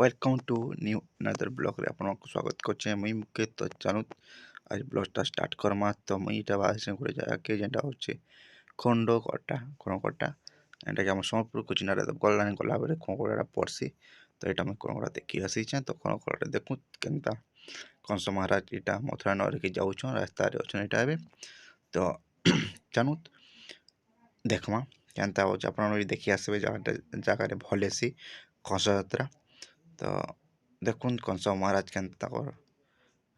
Welcome to new another blog रे आपको स्वागत करछे मुई मुके तो चालू आज ब्लॉगटा स्टार्ट करमा तो मुई इटा बासे गोटे जगह के जेंटा होचे खंडकटा एंटा के हम सोमपुर को चिनारे तो गला बेले खंडकटा पड़सी तो एटा मैं खंडकटा देखि आसी छे तो खंडकटा देखु केनता कंस महाराज इटा मथुरा नगर के जाउछन रास्ता रे अछन इटा बे तो चालू देखमा केनता हो आपन भी देखि आसबे जगह रे भलेसी कंस यात्रा तो देखुन कंस महाराज के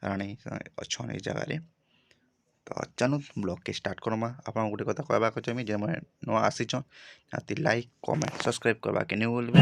राणी अच्छा जगह तो चलु ब्लॉग के स्टार्ट करमा आप गोटे कथा कहवा चाहिए जे मैं नुआ आसीचन नाती लाइक कमेंट सब्सक्राइब करवा के नहीं भूलबे।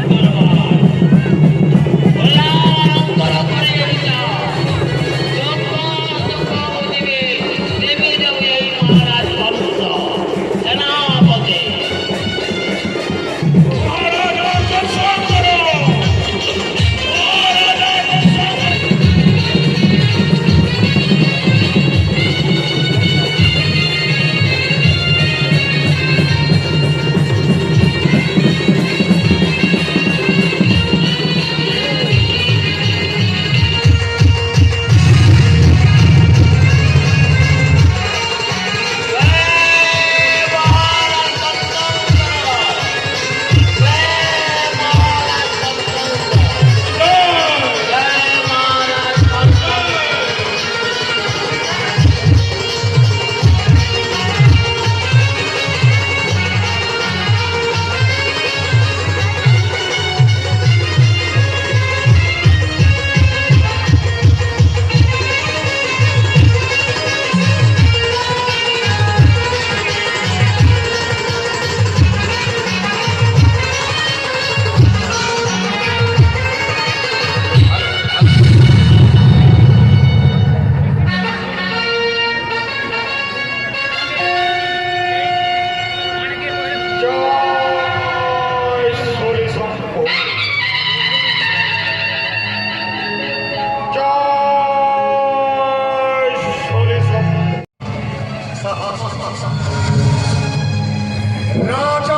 राजा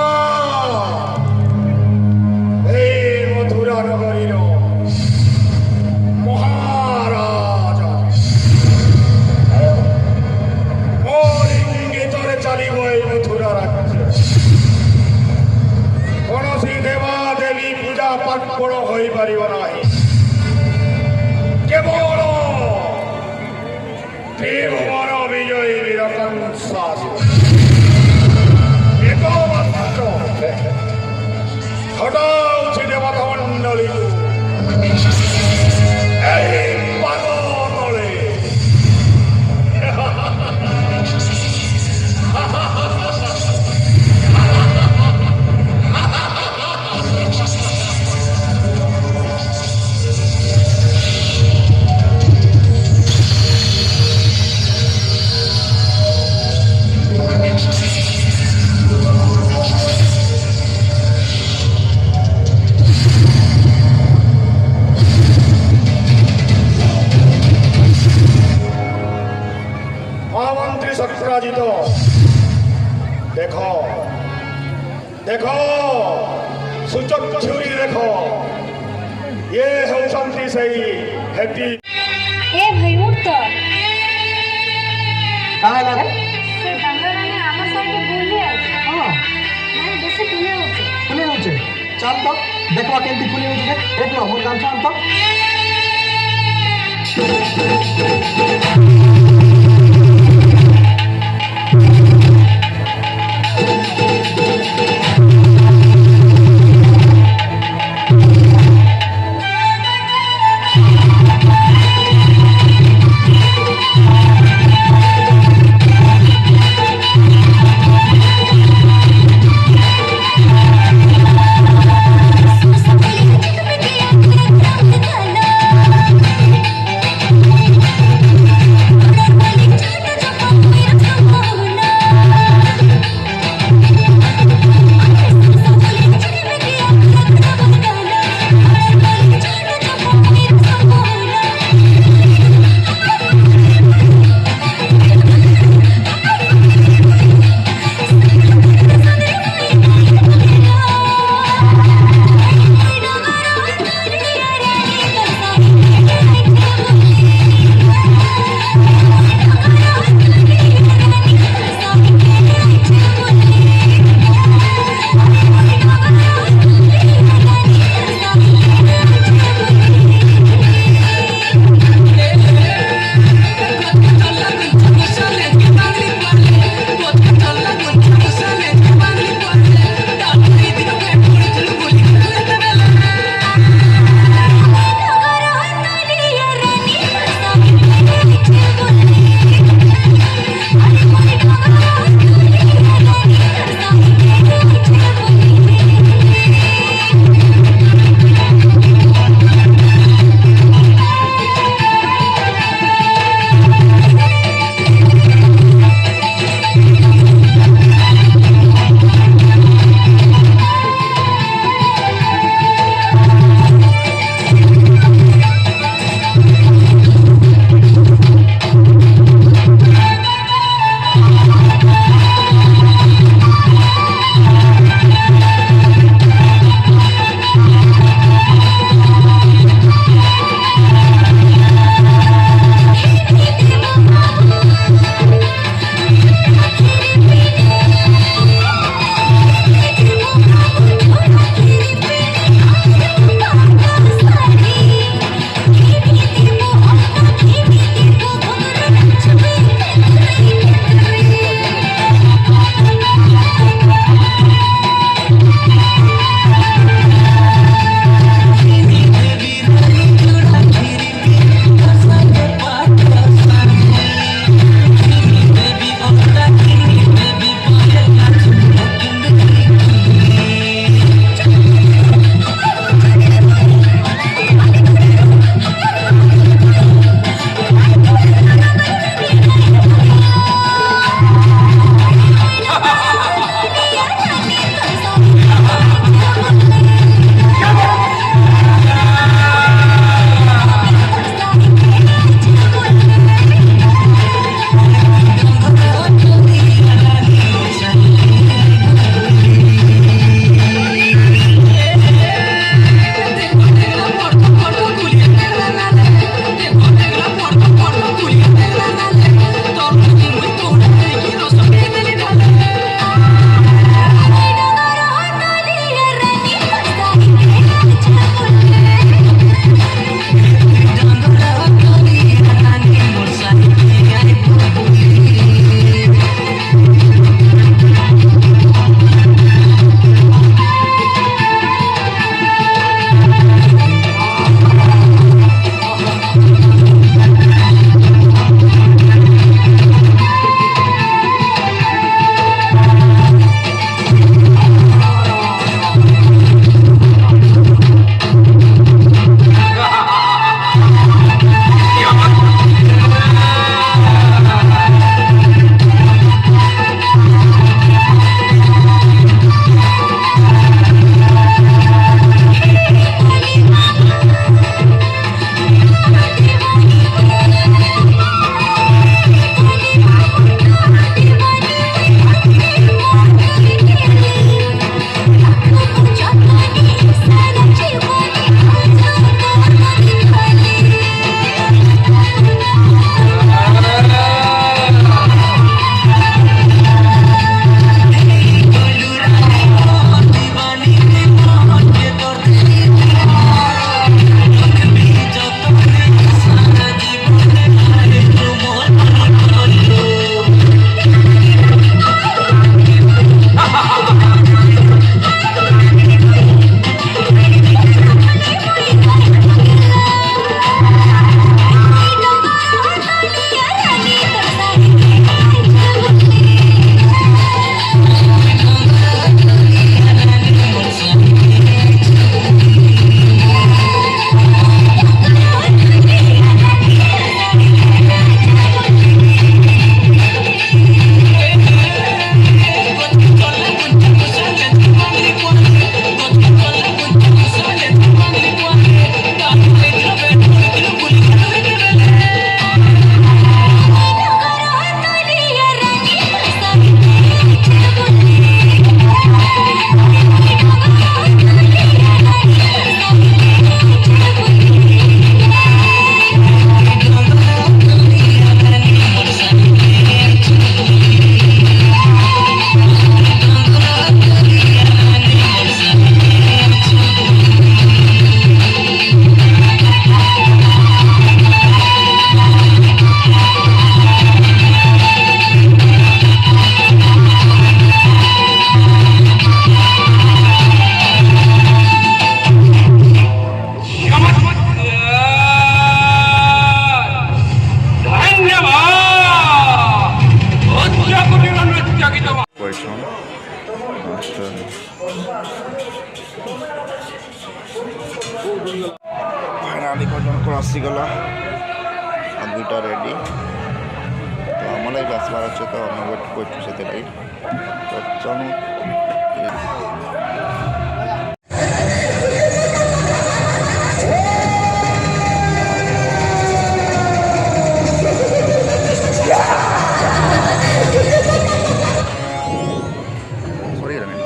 मथुरा नगरी महाराजा मोर इंगितरे चलिब मथुरा राज्य कौन देवा देवी पूजा पाठ हो पार केवल त्रिभुवन विजयी वीरकंसा हटाउछि देवता मंडली महामंत्री सत्राजित देखो देखो सुचक्षुरी देखो ये होचंती सही हेती ए भाई उठ तो काहे लागे से गंगारानी आमा संगे बोलले हां नहीं बेसी फुले होचे चल तो देखो केंती फुले होचे देख लो मोर काम छान तो ଲାଗି ତ ଆମ ଲାଗି ବି ଆସିବାର ଅଛି ତ ଆମେ ୱେଟ୍ କରୁଛୁ ସେଥିଲାଗି ତ ଚାଲୁ ସରିଗଲାଣି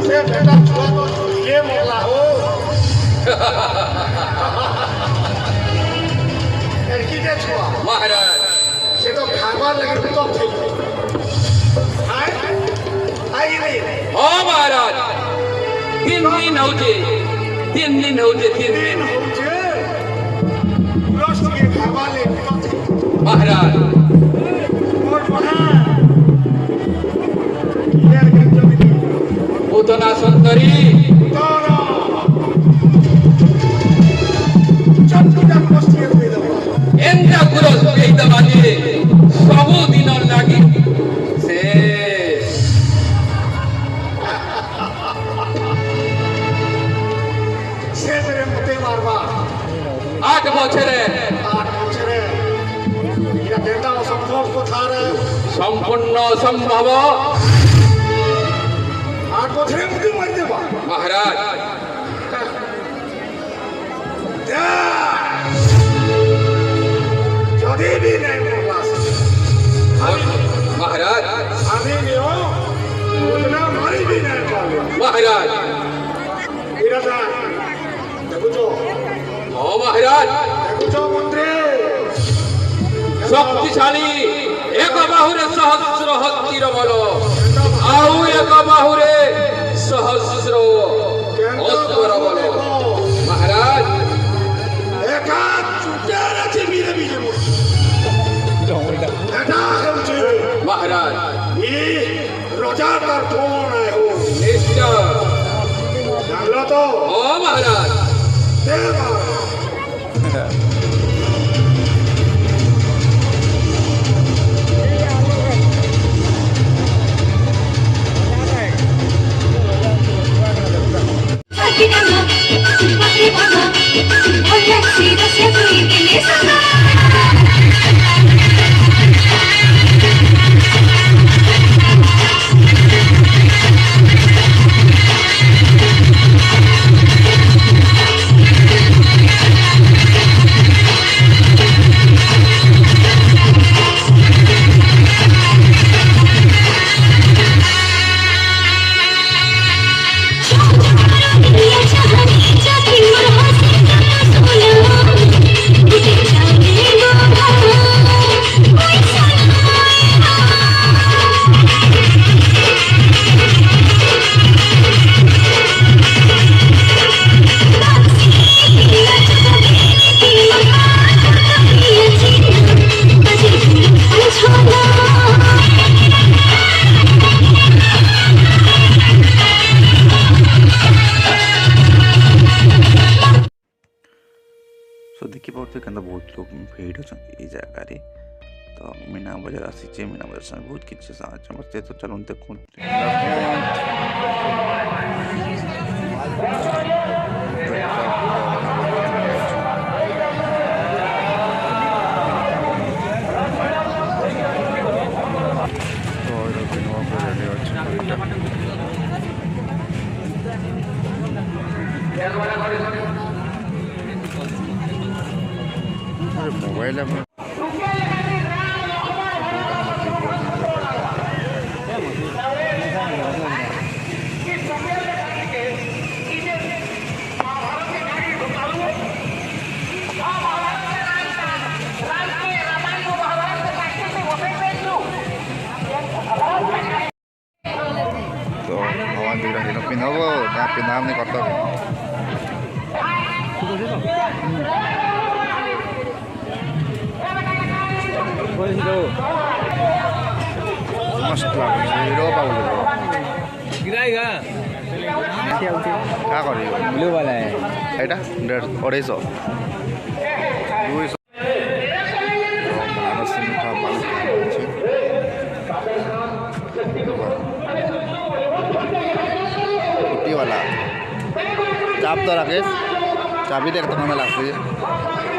ସେ ବେଟା ଛୁଆ ତ କିଏ ମରଲା ହୋ ଏଡ଼କିଟେ ଛୁଆ महाराज ସେ ତ ଖାଇବାର ଲାଗି ତ ଠିକ୍ ଆଇ हाँ महाराज 3 दिन होचे 3 दिन होचे 3 ଦିନ दिन ହଉଛି ପ୍ଲସ୍ ଟିକେ ଖାଇବାର ଲାଗି ତ ଠିକ୍ महाराज ମୋର ପଢ଼ା କିଏ କେମିତି पूतना सुंदरी ତୋର ଚଟୁଟା କଷ୍ଟିଏ ଦେଇଦେବ एंदा गुरस केइता बाजे सबु दिन लागी से ସେଥିରେ ମୋତେ ମାରବା 8 বছরে 8 বছরে এটা দেটা অসম্ভব কথা রে संपूर्ण संभव 8 বছরে মুখে মারি দেবা महाराज যদি भी नहीं बोला महाराज আমি নিও উতনা মারি भी नहीं पावे महाराज এরা দেখুছো हाँ महाराज দেখুছো মন্ত্রী शक्तिशाली एक बाहुरे सहस्र हत्तीर बल आउ एक बाहुरे सहस्र अस्त्र बल महाराज একা চুটার আছে মিলে মিলে এটা হচ্ছে महाराज এই রজাকার কোন আয়ো निश्चय জানলো তো हाँ महाराज দেবা सो देखिपे के बहुत लोग भिड़ अच्छा ये जगह तो मीना बजार आसी मीना बजार से बहुत किसी साहाଯ୍य मरते तो चलो देखूँ मोबाइल तो भगवान पिंधब पिंधा हमने करता मस्त लागे हीरो पाउले गिराएगा क्या करियो ब्लू वाला है एटा 250 बनारस मीठा पान छुट्टी वाला चाप तो राकेश चाबी देख तो खाना लगती है